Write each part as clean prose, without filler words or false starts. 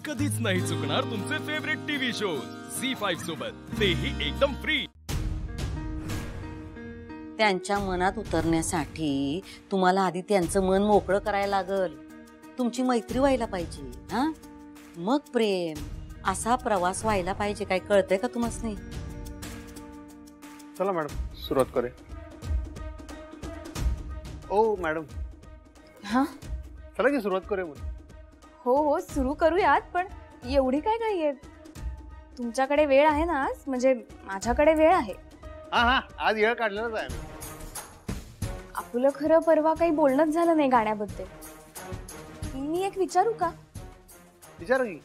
कधीच नाही चुकणार तुमचे फेवरेट टीव्ही शोज झी5 सोबत, तेही एकदम फ्री। त्यांच्या मनात उतरण्यासाठी तुम्हाला आधी त्यांचं मन मोकळं करायला लागल। तुमची मैत्री व्हायला पाहिजे, हा? मग प्रेम असा प्रवास व्हायला पाहिजे। काय कळतंय का तुम्हाला? नाही चला मॅडम सुरुवात करूया। ओ मॅडम, हाँ चला की सुरुवात करूया मग। हो हो सुरू करूयात, पण एवढी काय घाई आहे? तुमच्याकडे वेळ आहे ना आज? म्हणजे माझ्याकडे वेळ आहे। हा हा आज वेळ काढलेलाच आहे। आपलं खरं परवा काही बोलणंच झालं नाही गाण्याबद्दल। मी एक विचारू का? विचारा की।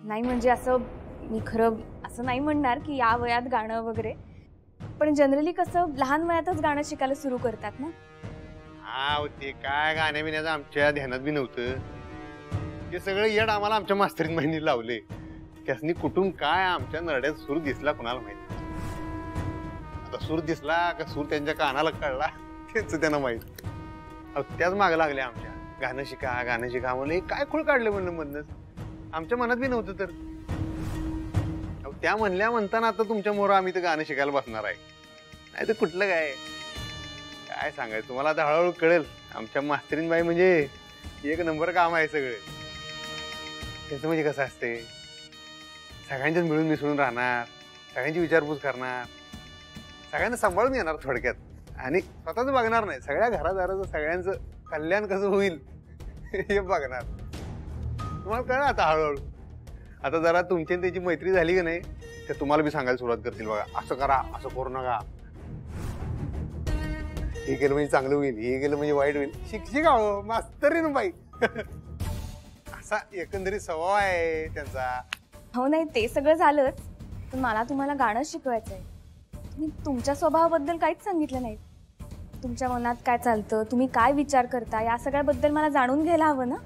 नाही म्हणजे असं मी खरं असं नाही म्हणणार की या वयात गाणं वगैरे, पण जनरली कसं लहान वयातच गाणं शिकायला सुरू करतात ना। हा ते काय गाण्या बिण्याचं आमच्या ध्यानात बी नव्हतं। ते सगळं येड आम्हाला आमच्या मास्तरीन बहिणी लावले। त्यासनी कुठून काय आमच्या नरड्यात सूर दिसला कोणाला माहित। आता सूर दिसला का सूर त्यांच्या कानाला कळला त्यांचं त्यांना माहित। त्याच मागे लागले आमच्या, गाणं शिका म्हणलं। काय खूळ काढले म्हणलं मधनच, आमच्या मनात बी नव्हतं तर। त्या म्हणल्या म्हणताना आता तुमच्या मोर आम्ही तर गाणं शिकायला बसणार आहे। नाही तर कुठलं काय सांगायचं तुम्हाला। आता हळूहळू कळेल आमच्या मास्तरीन बाई म्हणजे एक नंबर काम आहे सगळं। त्याचं म्हणजे कसं असते, सगळ्यांच्याच मिळून मिसळून राहणार, सगळ्यांची विचारपूस करणार, सगळ्यांना सांभाळून घेणार थोडक्यात, आणि स्वतःच बघणार नाही। सगळ्या घरादाराचं सगळ्यांचं कल्याण कसं होईल हे बघणार। तुम्हाला कळलं आता हळूहळू। आता जरा तुमची आणि त्याची मैत्री झाली की नाही, ते तुम्हाला बी सांगायला सुरुवात करतील। बघा असं करा, असं करू नका, हे केलं म्हणजे चांगलं होईल, हे केलं म्हणजे वाईट होईल। शिक्षिका हो मास्तरीन बाई असा एकंदरीत स्वभाव आहे त्यांचा। हो नाही ते सगळं झालंच, पण मला तुम्हाला गाणं शिकवायचंय। तुम्ही तुमच्या स्वभावाबद्दल काहीच सांगितलं नाही। तुमच्या मनात काय चालतं, तुम्ही काय विचार करता, या सगळ्याबद्दल मला जाणून घ्यायला हवं ना।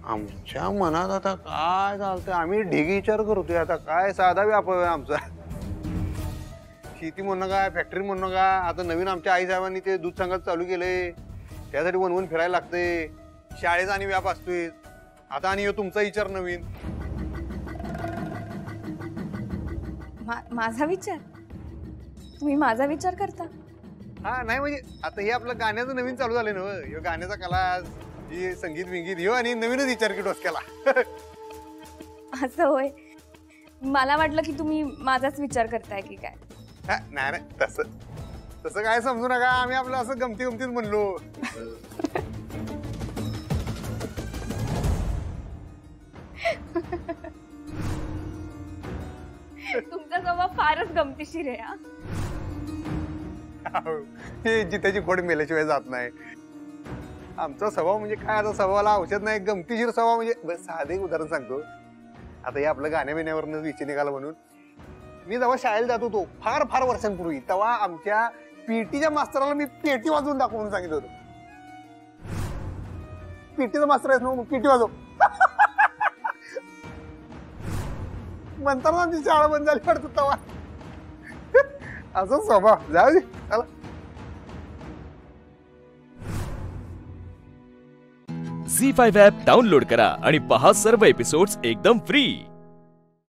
आमच्या मनात आता काय चालतंय आम्ही ढिगी विचार करतोय। आता काय साधा व्यापार आहे आमचा। शेती म्हणू नका, फॅक्टरी म्हणू नका, आता नवीन आमच्या आई साहेबांनी ते दूध संघात चालू केलंय, त्यासाठी वनवन फिरायला लागते। शाळेचा आणि व्याप असतोय, आता आणि तुमचा विचार नवीन। माझा विचार? तुम्ही माझा विचार करता? हा नाही म्हणजे आता हे आपलं गाण्याचं नवीन चालू झालंय ना, हे गाण्याचा कला, हे संगीत विंगीत, हे आणि नवीनच विचार की डोसक्याला। असं होय? मला वाटलं की तुम्ही माझाच विचार करताय की काय। नाही नाही तसं काय समजू नका। आम्ही आपलं असं गमती गमतीत म्हणलो। तुमचा स्वभाव फारच गमतीशीर आहे। हे जित्याची खोड मेल्याशिवाय जात नाही। आमचा स्वभाव म्हणजे काय, आता स्वभावाला औषध नाही, गमतीशीर स्वभाव म्हणजे। बस साधे उदाहरण सांगतो। आता हे आपलं गाण्या बिण्यावरच विषय निघाला म्हणून, मी जेव्हा शाळेला जात होतो फार फार वर्षांपूर्वी, तेव्हा आमच्या पीटीच्या मास्तराला मी पेटी वाजवून दाखव म्हणून सांगितलं होतं। पीटीचा मास्तर आहेस ना, पेटी वाजव म्हणताना आमची शाळा बंद झाली पडतो तेव्हा। असं स्वभाव। जाऊ दे चला। झी5 ॲप डाउनलोड करा आणि पहा सर्व एपिसोड्स एकदम फ्री।